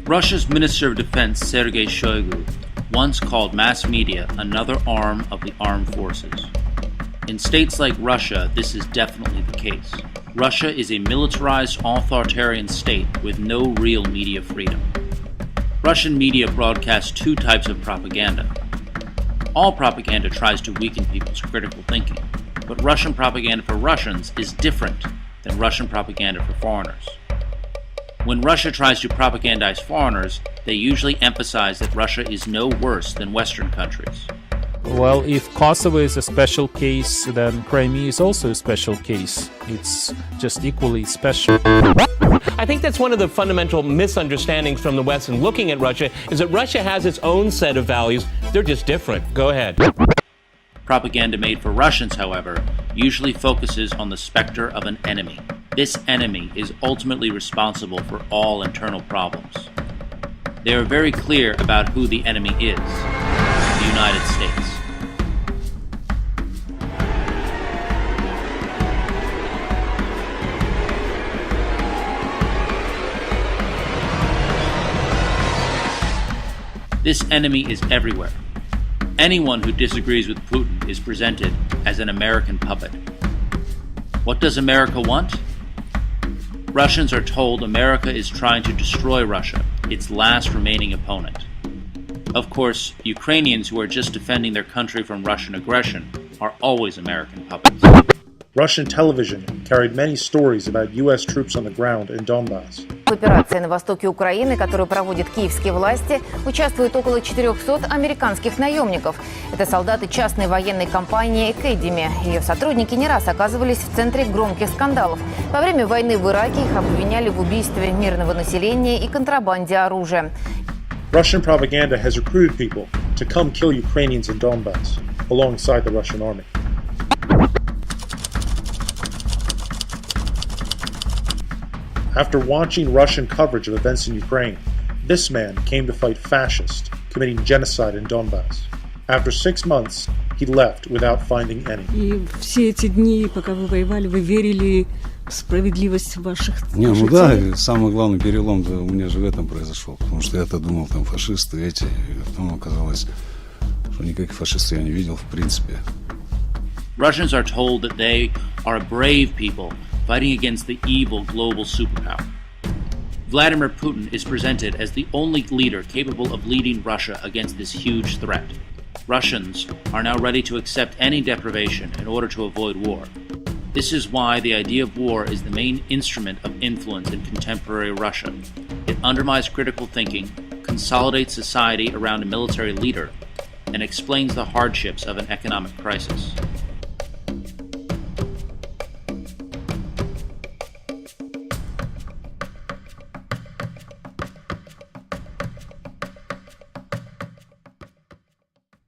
Russia's Minister of Defense Sergei Shoigu once called mass media another arm of the armed forces. In states like Russia, this is definitely the case. Russia is a militarized authoritarian state with no real media freedom. Russian media broadcasts two types of propaganda. All propaganda tries to weaken people's critical thinking, but Russian propaganda for Russians is different than Russian propaganda for foreigners. When Russia tries to propagandize foreigners, they usually emphasize that Russia is no worse than Western countries. Well, if Kosovo is a special case, then Crimea is also a special case. It's just equally special. I think that's one of the fundamental misunderstandings from the West in looking at Russia, is that Russia has its own set of values. They're just different. Go ahead. Propaganda made for Russians, however, usually focuses on the specter of an enemy. This enemy is ultimately responsible for all internal problems. They are very clear about who the enemy is: the United States. This enemy is everywhere. Anyone who disagrees with Putin is presented as an American puppet. What does America want? Russians are told America is trying to destroy Russia, its last remaining opponent. Of course, Ukrainians who are just defending their country from Russian aggression are always American puppets. Russian television carried many stories about U.S. troops on the ground in Donbass. В операции на востоке Украины, которую проводят киевские власти, участвуют около 400 американских наемников. Это солдаты частной военной компании «Экэдеми». Ее сотрудники не раз оказывались в центре громких скандалов. Во время войны в Ираке их обвиняли в убийстве мирного населения и контрабанде оружия. Russian propaganda has recruited people to come kill Ukrainians in Donbass, alongside the Russian army. After watching Russian coverage of events in Ukraine, this man came to fight fascists committing genocide in Donbass. After 6 months, he left without finding any. И все эти дни, пока вы воевали, вы верили в справедливость ваших ну да, самый главный перелом у меня же в этом произошел, потому что я-то думал, там фашисты эти, и потом оказалось, что никаких фашистов я не видел в принципе. Russians are told that they are a brave people fighting against the evil global superpower. Vladimir Putin is presented as the only leader capable of leading Russia against this huge threat. Russians are now ready to accept any deprivation in order to avoid war. This is why the idea of war is the main instrument of influence in contemporary Russia. It undermines critical thinking, consolidates society around a military leader, and explains the hardships of an economic crisis.